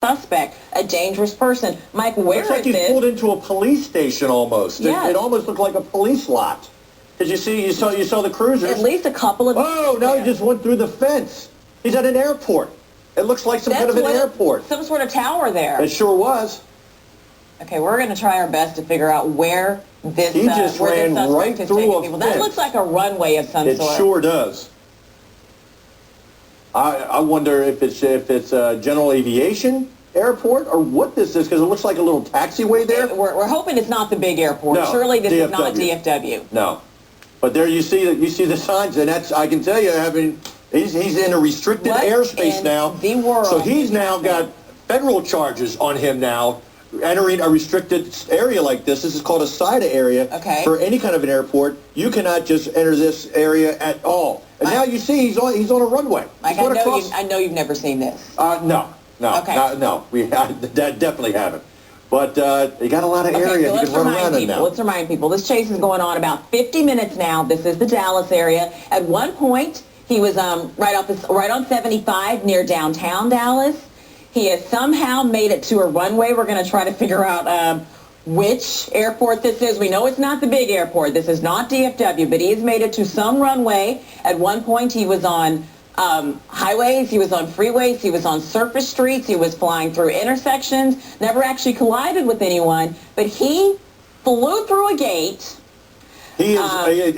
suspect, a dangerous person. Mike, where looks like is he's pulled into a police station almost. Yes. It almost looked like a police lot. Did you saw the cruisers? At least a couple of... Oh, no, he just went through the fence. He's at an airport. It looks like some kind of an airport. Some sort of tower there. It sure was. Okay, we're going to try our best to figure out where this He just ran right through a fence. That looks like a runway of some sort. It sure does. I wonder if it's general aviation airport or what this is, because it looks like a little taxiway there. We're hoping it's not the big airport. No, surely this DFW. is not DFW. No, but there you see the signs, and that's, I can tell you, he's in a restricted airspace now. The world. So he's now got federal charges on him now. Entering a restricted area like this is called a SIDA area. Okay. For any kind of an airport, you cannot just enter this area at all. And now you see he's on a runway. Mike, I know you've never seen this. No. Okay. No. We definitely haven't. But you got a lot of area so you can run around in now. Let's remind people, this chase is going on about 50 minutes now. This is the Dallas area. At one point, he was right on 75 near downtown Dallas. He has somehow made it to a runway. We're going to try to figure out which airport this is. We know it's not the big airport. This is not DFW, but he has made it to some runway. At one point, he was on highways, he was on freeways, he was on surface streets, he was flying through intersections, never actually collided with anyone, but he flew through a gate. He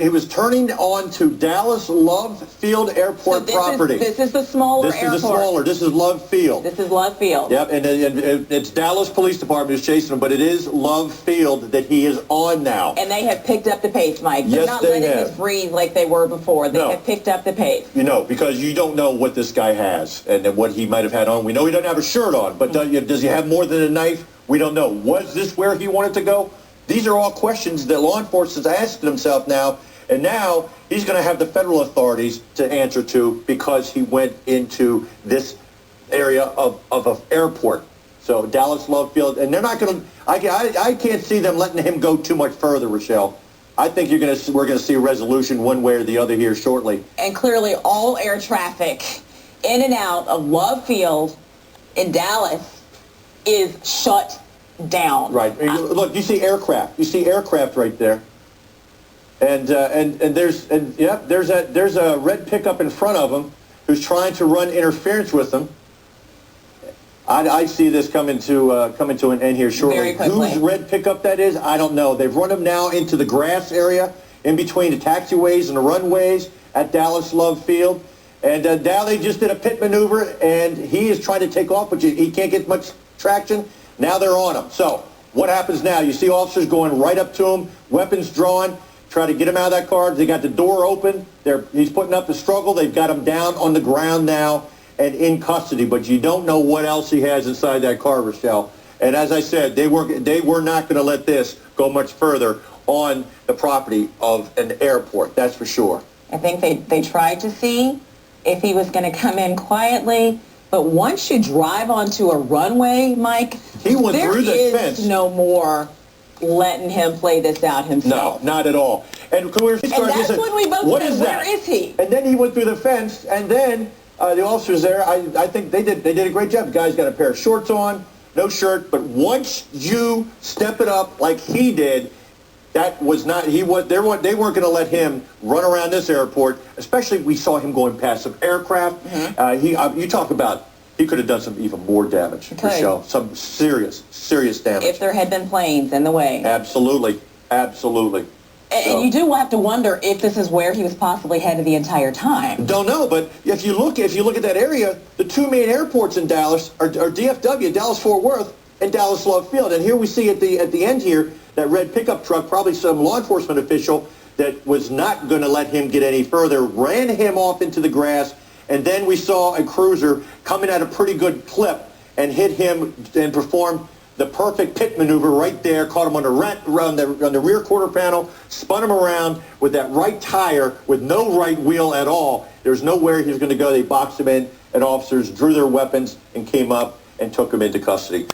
was turning on to Dallas Love Field Airport property. This is the smaller airport. This is Love Field. This is Love Field. Yep, and it's Dallas Police Department is chasing him, but it is Love Field that he is on now. And they have picked up the pace, Mike. They're not letting this breathe like they were before. They have picked up the pace. You know, because you don't know what this guy has and what he might have had on. We know he doesn't have a shirt on, but does he have more than a knife? We don't know. Was this where he wanted to go? These are all questions that law enforcement is asking himself now, and now he's going to have the federal authorities to answer to because he went into this area of an airport. So Dallas Love Field, and they're not going to. I can't see them letting him go too much further, Rochelle. I think we're going to see a resolution one way or the other here shortly. And clearly, all air traffic in and out of Love Field in Dallas is shut down. Right. Look, you see aircraft. You see aircraft right there. And there's a red pickup in front of him who's trying to run interference with him. I see this coming to an end here shortly. Very quickly. Whose red pickup that is, I don't know. They've run him now into the grass area in between the taxiways and the runways at Dallas Love Field. And now they just did a pit maneuver, and he is trying to take off, but he can't get much traction. Now they're on him. So what happens now? You see officers going right up to him, weapons drawn, try to get him out of that car. They got the door open. He's putting up the struggle. They've got him down on the ground now and in custody. But you don't know what else he has inside that car, Rochelle. And as I said, they were not going to let this go much further on the property of an airport. That's for sure. I think they tried to see if he was going to come in quietly. But once you drive onto a runway, Mike, he went through the fence. There is no more letting him play this out himself. No, not at all. And that's when we both said, where is he? And then he went through the fence, and then the officers there, I think they did a great job. The guy's got a pair of shorts on, no shirt, but once you step it up like he did, that was not, they weren't going to let him run around this airport, especially we saw him going past some aircraft. Mm-hmm. You talk about, he could have done some even more damage, Michelle. Some serious damage. If there had been planes in the way. Absolutely. And you do have to wonder if this is where he was possibly headed the entire time. Don't know, but if you look at that area, the two main airports in Dallas are DFW, Dallas-Fort Worth, and Dallas Love Field. And here we see at the end here, that red pickup truck, probably some law enforcement official that was not going to let him get any further, ran him off into the grass, and then we saw a cruiser coming at a pretty good clip and hit him and perform the perfect pit maneuver right there, caught him on the rear quarter panel, spun him around with that right tire with no right wheel at all. There's nowhere he was going to go. They boxed him in, and officers drew their weapons and came up and took him into custody.